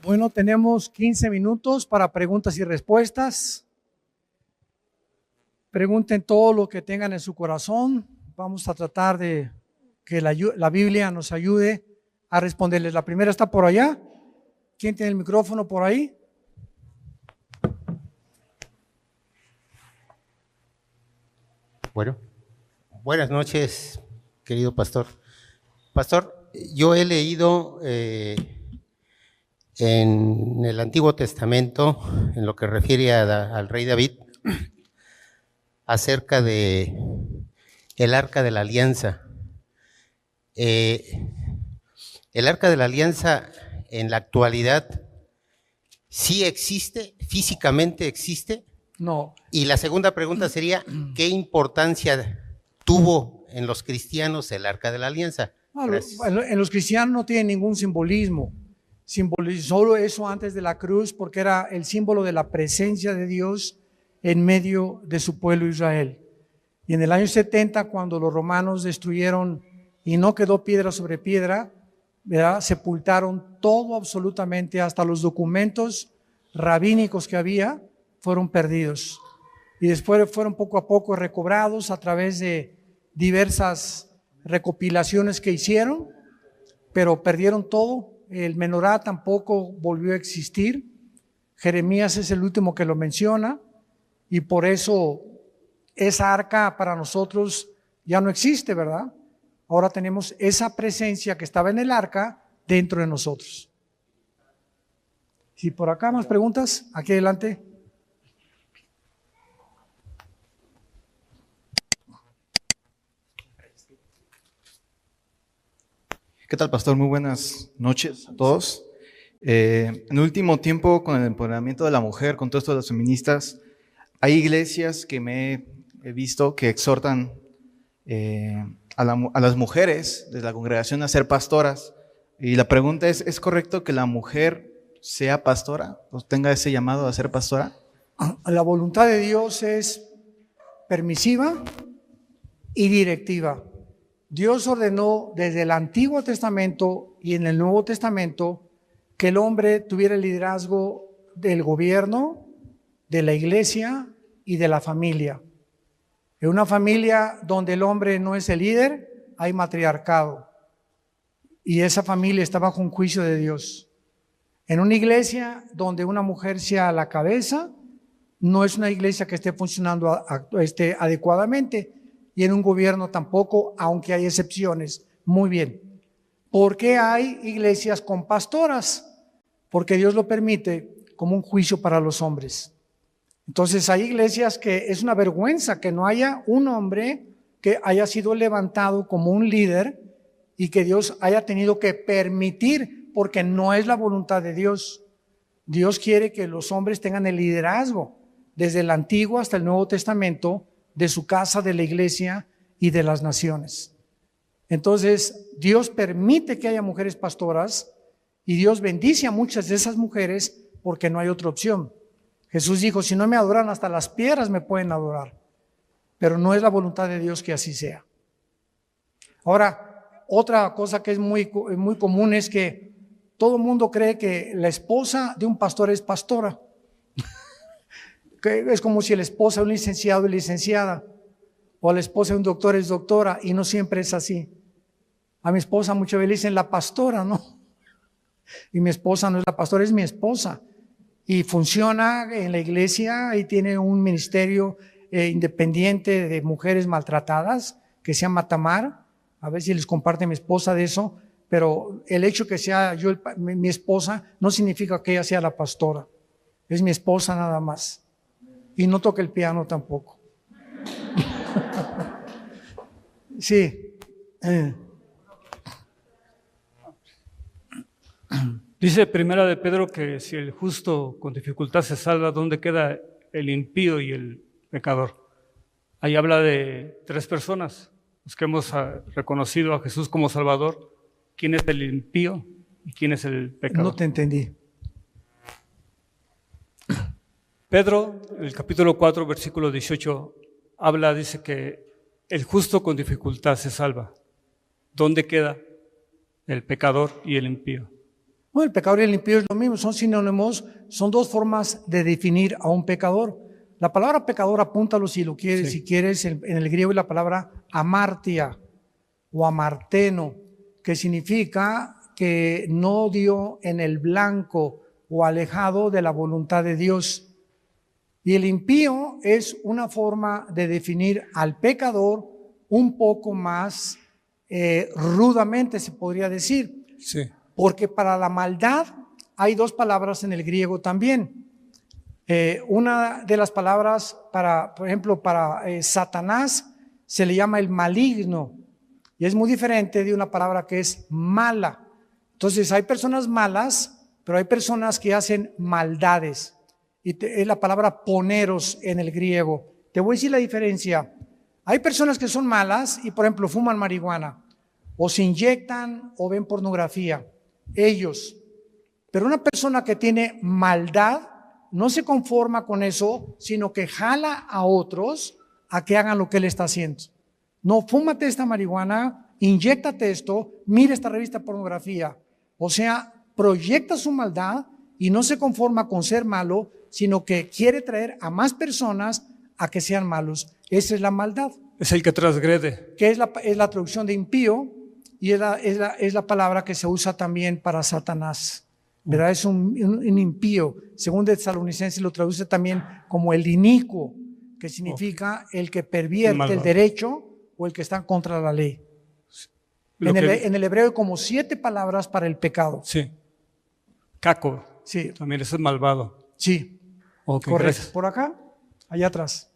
Bueno, tenemos 15 minutos para preguntas y respuestas. Pregunten todo lo que tengan en su corazón. Vamos a tratar de que la Biblia nos ayude a responderles. La primera está por allá. ¿Quién tiene el micrófono por ahí? Bueno, buenas noches, querido pastor. Pastor, yo he leído en el Antiguo Testamento, en lo que refiere al rey David, acerca de el Arca de la Alianza. El Arca de la Alianza en la actualidad, ¿sí existe? ¿Físicamente existe? No. Y la segunda pregunta sería, ¿qué importancia tuvo en los cristianos el Arca de la Alianza? En los cristianos no tiene ningún simbolismo. Solo eso antes de la cruz, porque era el símbolo de la presencia de Dios en medio de su pueblo Israel. Y en el año 70, cuando los romanos destruyeron y no quedó piedra sobre piedra, ¿verdad?, sepultaron todo absolutamente, hasta los documentos rabínicos que había fueron perdidos. Y después fueron poco a poco recobrados a través de diversas recopilaciones que hicieron, pero perdieron todo. El menorá tampoco volvió a existir. Jeremías es el último que lo menciona, y por eso esa arca para nosotros ya no existe, ¿verdad? Ahora tenemos esa presencia que estaba en el arca dentro de nosotros. Si por acá más preguntas, aquí adelante. ¿Qué tal, pastor? Muy buenas noches a todos. En el último tiempo, con el empoderamiento de la mujer, con todo esto de las feministas, hay iglesias que he visto que exhortan a las mujeres de la congregación a ser pastoras. Y la pregunta ¿es correcto que la mujer sea pastora o tenga ese llamado a ser pastora? La voluntad de Dios es permisiva y directiva. Dios ordenó desde el Antiguo Testamento y en el Nuevo Testamento que el hombre tuviera el liderazgo del gobierno, de la iglesia y de la familia. En una familia donde el hombre no es el líder, hay matriarcado, y esa familia está bajo un juicio de Dios. En una iglesia donde una mujer sea la cabeza, no es una iglesia que esté funcionando adecuadamente, y en un gobierno tampoco, aunque hay excepciones. Muy bien. ¿Por qué hay iglesias con pastoras? Porque Dios lo permite como un juicio para los hombres. Entonces hay iglesias que es una vergüenza que no haya un hombre que haya sido levantado como un líder y que Dios haya tenido que permitir, porque no es la voluntad de Dios. Dios quiere que los hombres tengan el liderazgo desde el Antiguo hasta el Nuevo Testamento de su casa, de la iglesia y de las naciones. Entonces Dios permite que haya mujeres pastoras y Dios bendice a muchas de esas mujeres porque no hay otra opción. Jesús dijo, si no me adoran, hasta las piedras me pueden adorar, pero no es la voluntad de Dios que así sea. Ahora, otra cosa que es muy común es que todo el mundo cree que la esposa de un pastor es pastora. Que es como si la esposa de un licenciado es licenciada, o la esposa de un doctor es doctora, y no siempre es así. A mi esposa muchas veces le dicen la pastora, ¿no? Y mi esposa no es la pastora, es mi esposa. Y funciona en la iglesia y tiene un ministerio independiente de mujeres maltratadas que se llama Tamar. A ver si les comparte mi esposa de eso, pero el hecho que sea yo mi esposa no significa que ella sea la pastora. Es mi esposa nada más. Y no toca el piano tampoco. Sí. Dice Primera de Pedro que si el justo con dificultad se salva, ¿dónde queda el impío y el pecador? Ahí habla de tres personas, los que hemos reconocido a Jesús como Salvador. ¿Quién es el impío y quién es el pecador? No te entendí. Pedro, en el capítulo 4, versículo 18, dice que el justo con dificultad se salva. ¿Dónde queda el pecador y el impío? Bueno, el pecador y el impío es lo mismo, son sinónimos, son dos formas de definir a un pecador. La palabra pecador, apúntalo si lo quieres, Sí. si quieres, en el griego es la palabra amartia o amarteno, que significa que no dio en el blanco o alejado de la voluntad de Dios. Y el impío es una forma de definir al pecador un poco más rudamente, se podría decir. Sí. Porque para la maldad hay dos palabras en el griego también. Una de las palabras para, por ejemplo, para Satanás se le llama el maligno y es muy diferente de una palabra que es mala. Entonces hay personas malas, pero hay personas que hacen maldades y es la palabra poneros en el griego. Te voy a decir la diferencia. Hay personas que son malas y, por ejemplo, fuman marihuana o se inyectan o ven pornografía. Ellos. Pero una persona que tiene maldad no se conforma con eso, sino que jala a otros a que hagan lo que él está haciendo. No, fúmate esta marihuana, inyéctate esto, mira esta revista de pornografía. O sea, proyecta su maldad y no se conforma con ser malo, sino que quiere traer a más personas a que sean malos. Esa es la maldad. Es el que transgrede. Que es la traducción de impío y es la palabra que se usa también para Satanás. ¿Verdad? Es un impío. Según Tesalonicenses lo traduce también como el inicuo, que significa el que pervierte el derecho o el que está contra la ley. En el hebreo hay como 7 palabras para el pecado. Sí. Caco. Sí. También ese es malvado. Sí. Ok, Correcto. gracias. Por acá, allá atrás.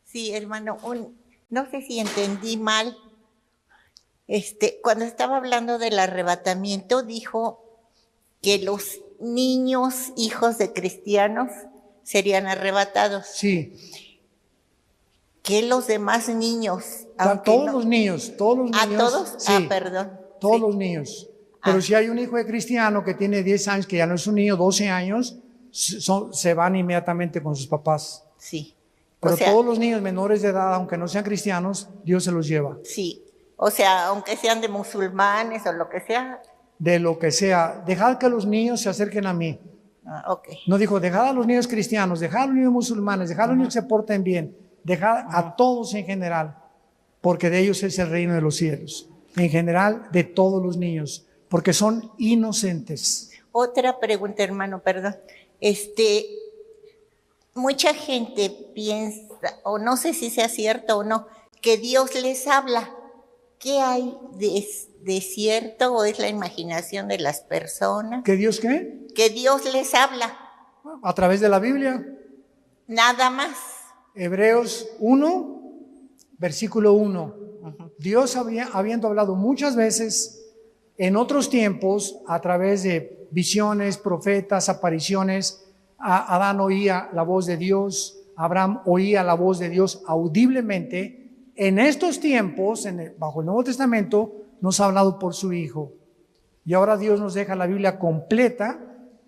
Sí, hermano, no sé si entendí mal. Cuando estaba hablando del arrebatamiento, dijo que los niños, hijos de cristianos, serían arrebatados. Sí. Que los demás niños, Todos los niños. ¿A todos? Sí, perdón. todos Sí. los niños. Pero si hay un hijo de cristiano que tiene 10 años, que ya no es un niño, 12 años, se van inmediatamente con sus papás. Sí. Pero O sea, todos los niños menores de edad, aunque no sean cristianos, Dios se los lleva. sí. O sea, aunque sean de musulmanes o lo que sea. De lo que sea, dejad que los niños se acerquen a mí. Ok. No dijo, dejad a los niños cristianos, dejad a los niños musulmanes, dejad a los niños que se porten bien, dejad a todos en general, porque de ellos es el reino de los cielos. En general, de todos los niños, porque son inocentes. Otra pregunta, hermano, perdón. Mucha gente piensa, o no sé si sea cierto o no, que Dios les habla. ¿Qué hay de cierto o es la imaginación de las personas? ¿Que Dios qué? Que Dios les habla, A través de la Biblia. nada más. Hebreos 1, versículo 1. Dios habiendo hablado muchas veces en otros tiempos a través de visiones, profetas, apariciones. Adán oía la voz de Dios, Abraham oía la voz de Dios audiblemente. En estos tiempos, bajo el Nuevo Testamento, nos ha hablado por su Hijo. Y ahora Dios nos deja la Biblia completa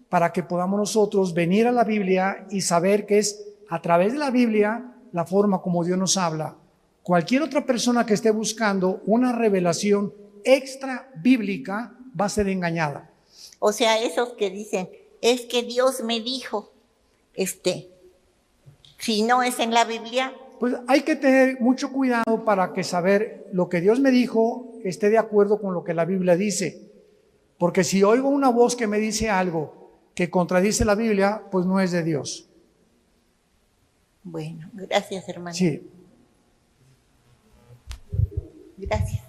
para que podamos nosotros venir a la Biblia y saber que es a través de la Biblia la forma como Dios nos habla. Cualquier otra persona que esté buscando una revelación extra bíblica va a ser engañada. O sea, esos que dicen, es que Dios me dijo, si no es en la Biblia. Pues hay que tener mucho cuidado para que saber lo que Dios me dijo esté de acuerdo con lo que la Biblia dice. Porque si oigo una voz que me dice algo que contradice la Biblia, pues no es de Dios. Bueno, gracias, hermano. Sí. Gracias.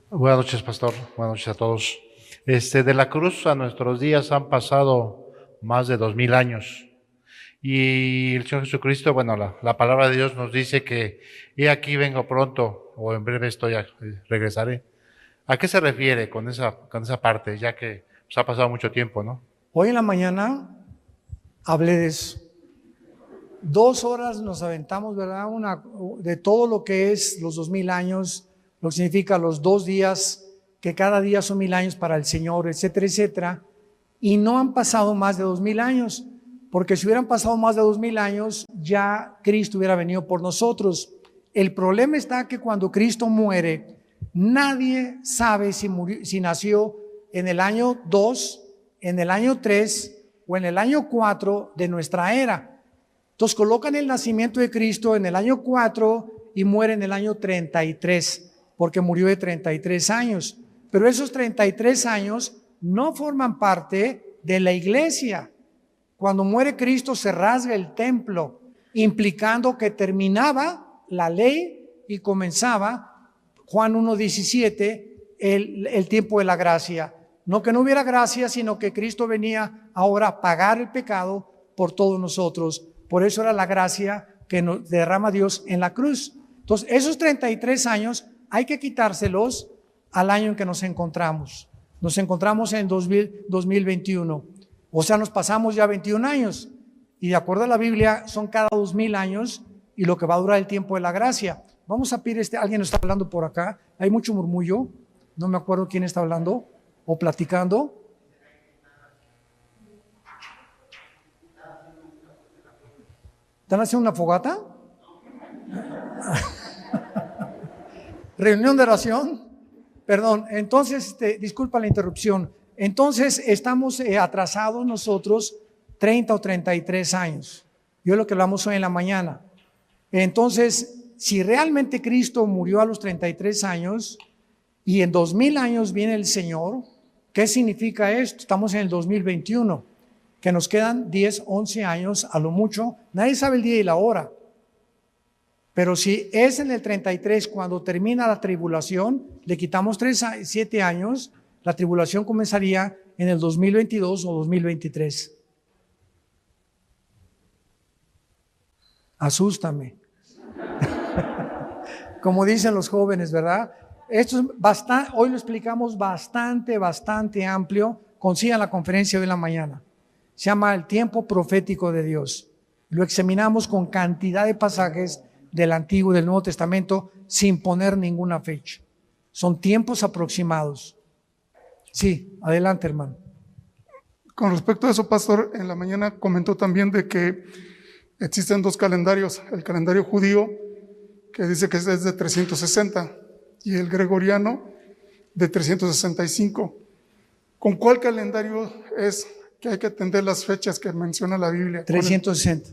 Buenas noches, pastor. Buenas noches a todos. De la cruz a nuestros días han pasado más de 2000 años. Y el Señor Jesucristo, bueno, la palabra de Dios nos dice que he aquí vengo pronto, o en breve regresaré. ¿A qué se refiere con esa parte? Ya que pues, ha pasado mucho tiempo, ¿no? Hoy en la mañana hablé de eso. 2 horas nos aventamos, ¿verdad? De todo lo que es los 2000 años, lo que significa los 2 días, que cada día son 1000 años para el Señor, etcétera, etcétera. Y no han pasado más de 2000 años. porque si hubieran pasado más de 2000 años, ya Cristo hubiera venido por nosotros. El problema está que cuando Cristo muere, nadie sabe si nació en el año 2, en el año 3 o en el año 4 de nuestra era. Entonces colocan el nacimiento de Cristo en el año 4 y muere en el año 33, porque murió de 33 años. Pero esos 33 años no forman parte de la iglesia. Cuando muere Cristo se rasga el templo, implicando que terminaba la ley y comenzaba, Juan 1:17, el tiempo de la gracia. No que no hubiera gracia, sino que Cristo venía ahora a pagar el pecado por todos nosotros. Por eso era la gracia que nos derrama Dios en la cruz. Entonces, esos 33 años hay que quitárselos al año en que nos encontramos. Nos encontramos en 2021. O sea, nos pasamos ya 21 años. Y de acuerdo a la Biblia, son cada 2000 años y lo que va a durar el tiempo de la gracia. Vamos a pedir, alguien está hablando por acá. Hay mucho murmullo. No me acuerdo quién está hablando o platicando. ¿Están haciendo una fogata? ¿Reunión de oración? Perdón, entonces, disculpa la interrupción. Entonces, estamos atrasados nosotros 30 o 33 años. Yo lo que hablamos hoy en la mañana. Entonces, si realmente Cristo murió a los 33 años y en 2000 años viene el Señor, ¿qué significa esto? Estamos en el 2021, que nos quedan 10, 11 años a lo mucho. Nadie sabe el día y la hora. Pero si es en el 33 cuando termina la tribulación, le quitamos 7 años, la tribulación comenzaría en el 2022 o 2023. Asústame. Como dicen los jóvenes, ¿verdad? Esto es bastante, hoy lo explicamos bastante amplio. Consigan la conferencia hoy en la mañana. Se llama El tiempo profético de Dios. Lo examinamos con cantidad de pasajes del Antiguo y del Nuevo Testamento sin poner ninguna fecha. Son tiempos aproximados. Sí, adelante, hermano. Con respecto a eso, pastor, en la mañana comentó también de que existen dos calendarios, el calendario judío, que dice que es de 360, y el gregoriano de 365. ¿Con cuál calendario es que hay que atender las fechas que menciona la Biblia? 360.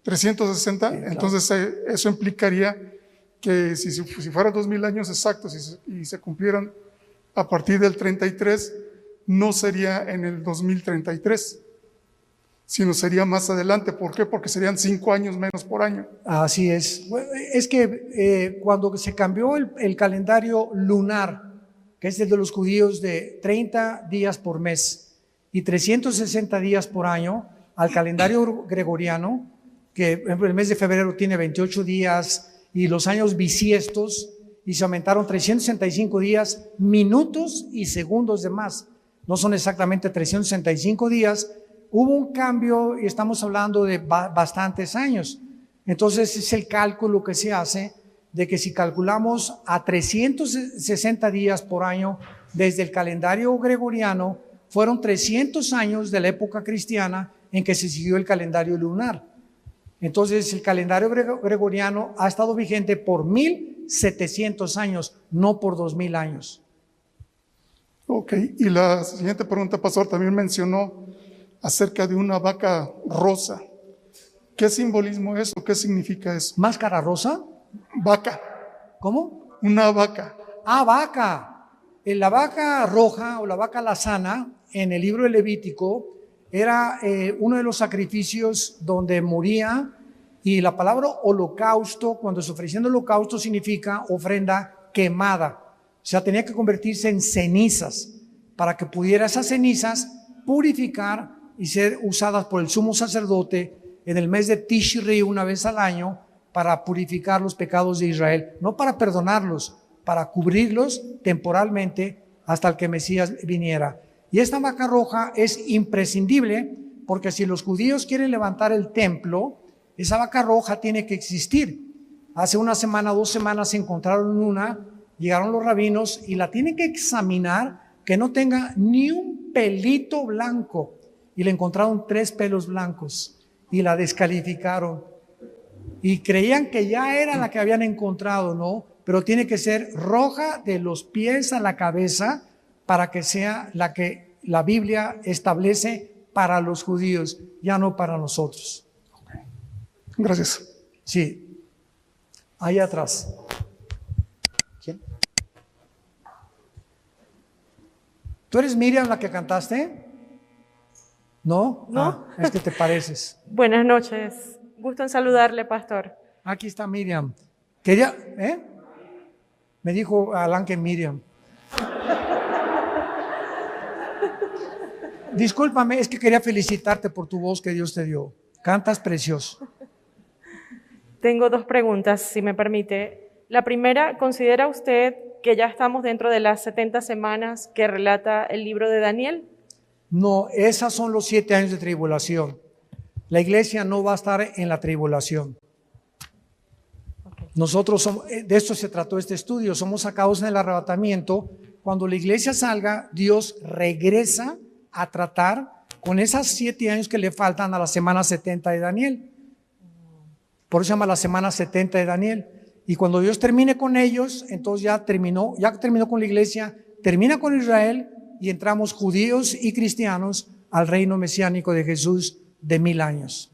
360, Sí, claro. Entonces eso implicaría que si fuera 2000 años exactos y se cumplieran a partir del 33, no sería en el 2033, sino sería más adelante. ¿Por qué? Porque serían 5 años menos por año. Así es. Bueno, es que cuando se cambió el calendario lunar, que es el de los judíos de 30 días por mes y 360 días por año, al calendario gregoriano, que por ejemplo, el mes de febrero tiene 28 días y los años bisiestos, y se aumentaron 365 días, minutos y segundos de más. No son exactamente 365 días. Hubo un cambio y estamos hablando de bastantes años. Entonces es el cálculo que se hace de que si calculamos a 360 días por año desde el calendario gregoriano, fueron 300 años de la época cristiana en que se siguió el calendario lunar. Entonces el calendario gregoriano ha estado vigente por 1700 años, no por 2000 años. Ok, y la siguiente pregunta, pastor, también mencionó acerca de una vaca rosa. ¿Qué simbolismo es o qué significa eso? ¿Máscara rosa? Vaca, ¿Cómo? una vaca. Ah, vaca. La vaca roja o la vaca lazana en el libro de Levítico era uno de los sacrificios donde moría, y la palabra holocausto, cuando se ofrecía en holocausto, significa ofrenda quemada. O sea, tenía que convertirse en cenizas para que pudiera esas cenizas purificar y ser usadas por el sumo sacerdote en el mes de Tishri una vez al año para purificar los pecados de Israel. No para perdonarlos, para cubrirlos temporalmente hasta el que Mesías viniera. Y esta vaca roja es imprescindible porque si los judíos quieren levantar el templo, esa vaca roja tiene que existir. Hace una semana, 2 semanas se encontraron una, llegaron los rabinos y la tienen que examinar que no tenga ni un pelito blanco, y le encontraron 3 pelos blancos. y la descalificaron. Y creían que ya era la que habían encontrado, ¿no? Pero tiene que ser roja de los pies a la cabeza para que sea la que la Biblia establece para los judíos, ya no para nosotros. Gracias. Sí. Ahí atrás. ¿Quién? ¿Tú eres Miriam la que cantaste? ¿No? No. Ah, es que te pareces. Buenas noches. Gusto en saludarle, pastor. Aquí está Miriam. Quería, me dijo Alan que Miriam. Discúlpame, es que quería felicitarte por tu voz que Dios te dio. Cantas precioso. Tengo dos preguntas, si me permite. La primera, ¿considera usted que ya estamos dentro de las 70 semanas que relata el libro de Daniel? No, esas son los 7 años de tribulación. La iglesia no va a estar en la tribulación. Nosotros somos, de esto se trató este estudio, somos sacados en el arrebatamiento. Cuando la iglesia salga, Dios regresa a tratar con esas 7 años que le faltan a la semana 70 de Daniel. Por eso se llama la semana 70 de Daniel. Y cuando Dios termine con ellos, entonces ya terminó con la iglesia, termina con Israel y entramos judíos y cristianos al reino mesiánico de Jesús de 1000 años.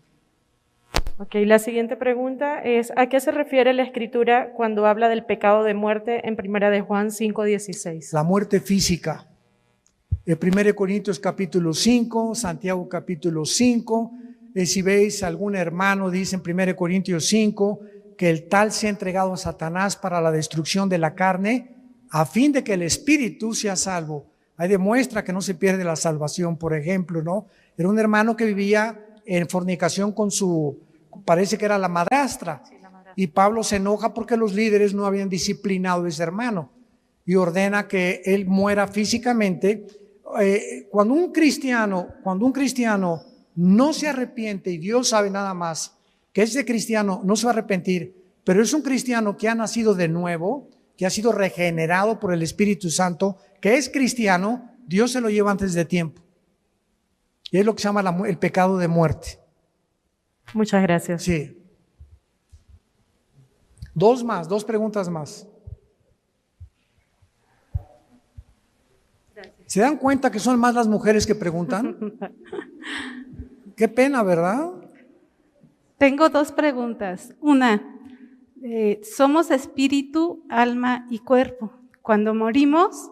Ok, la siguiente pregunta es, ¿a qué se refiere la Escritura cuando habla del pecado de muerte en 1 de Juan 5:16? La muerte física. El 1 Corintios capítulo 5, Santiago capítulo 5. Si veis algún hermano, dice en 1 Corintios 5, que el tal sea entregado a Satanás para la destrucción de la carne, a fin de que el espíritu sea salvo. Ahí demuestra que no se pierde la salvación, por ejemplo, ¿no? Era un hermano que vivía en fornicación con parece que era la madrastra. Sí, la madrastra. Y Pablo se enoja porque los líderes no habían disciplinado a ese hermano y ordena que él muera físicamente. Cuando un cristiano no se arrepiente, y Dios sabe nada más que ese cristiano no se va a arrepentir, pero es un cristiano que ha nacido de nuevo, que ha sido regenerado por el Espíritu Santo, que es cristiano, Dios se lo lleva antes de tiempo. Y es lo que se llama el pecado de muerte. Muchas gracias. Sí. Dos preguntas más. Gracias. ¿Se dan cuenta que son más las mujeres que preguntan? Qué pena, ¿verdad? Tengo 2 preguntas. Una, somos espíritu, alma y cuerpo. Cuando morimos,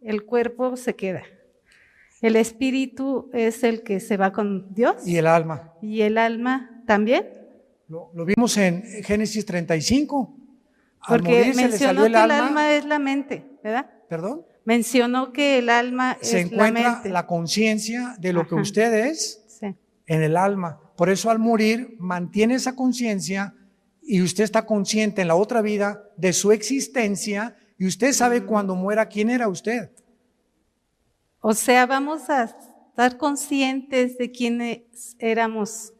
el cuerpo se queda. El espíritu es el que se va con Dios. Y el alma. ¿Y el alma también? Lo vimos en Génesis 35. Al Porque morir se le salió mencionó que el alma es la mente, ¿verdad? ¿Perdón? Mencionó que el alma se es la encuentra mente. la conciencia de lo que usted es Sí. en el alma. Por eso al morir mantiene esa conciencia y usted está consciente en la otra vida de su existencia y usted sabe cuando muera quién era usted. O sea, vamos a estar conscientes de quiénes éramos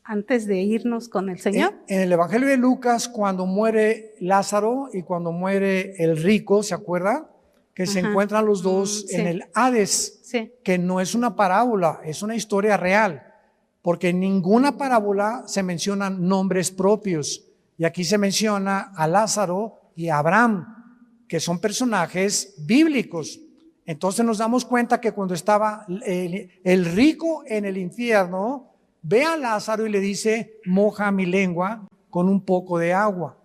antes de irnos con el Señor. En el Evangelio de Lucas, cuando muere Lázaro y cuando muere el rico, ¿se acuerda? Que se encuentran los dos sí. en el Hades, Sí. que no es una parábola, es una historia real, porque en ninguna parábola se mencionan nombres propios. Y aquí se menciona a Lázaro y a Abraham, que son personajes bíblicos. Entonces nos damos cuenta que cuando estaba el rico en el infierno, ve a Lázaro y le dice, moja mi lengua con un poco de agua,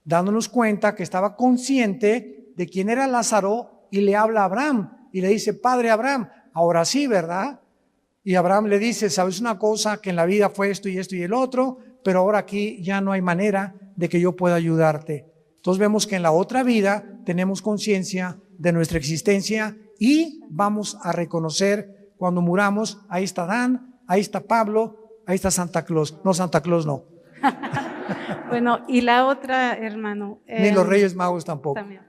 dándonos cuenta que estaba consciente de quién era Lázaro y le habla a Abraham y le dice, Padre Abraham, ahora sí, ¿verdad? Y Abraham le dice, ¿sabes una cosa? Que en la vida fue esto y el otro, pero ahora aquí ya no hay manera de que yo pueda ayudarte. Entonces vemos que en la otra vida tenemos conciencia de nuestra existencia y vamos a reconocer cuando muramos, ahí está Adán, ahí está Pablo, ahí está Santa Claus. No, Santa Claus no. Bueno, y la otra, hermano. Ni los Reyes Magos tampoco. También.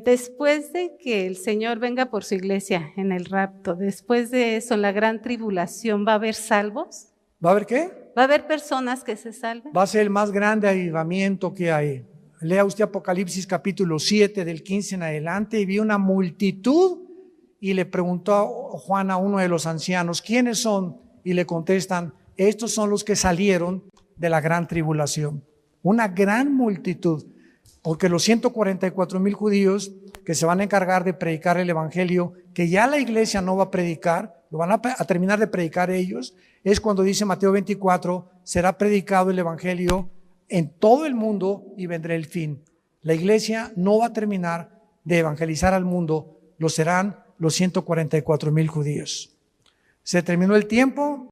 Después de que el Señor venga por su iglesia en el rapto, después de eso, en la gran tribulación, ¿va a haber salvos? ¿Va a haber qué? ¿Va a haber personas que se salven? Va a ser el más grande avivamiento que hay. Lea usted Apocalipsis capítulo 7 del 15 en adelante y vi una multitud y le preguntó a Juan a uno de los ancianos, ¿quiénes son? y le contestan, estos son los que salieron de la gran tribulación. Una gran multitud, porque los 144,000 judíos que se van a encargar de predicar el evangelio, que ya la iglesia no va a predicar, lo van a terminar de predicar ellos, es cuando dice Mateo 24, será predicado el evangelio en todo el mundo y vendrá el fin. La iglesia no va a terminar de evangelizar al mundo, lo serán los 144,000 judíos. Se terminó el tiempo,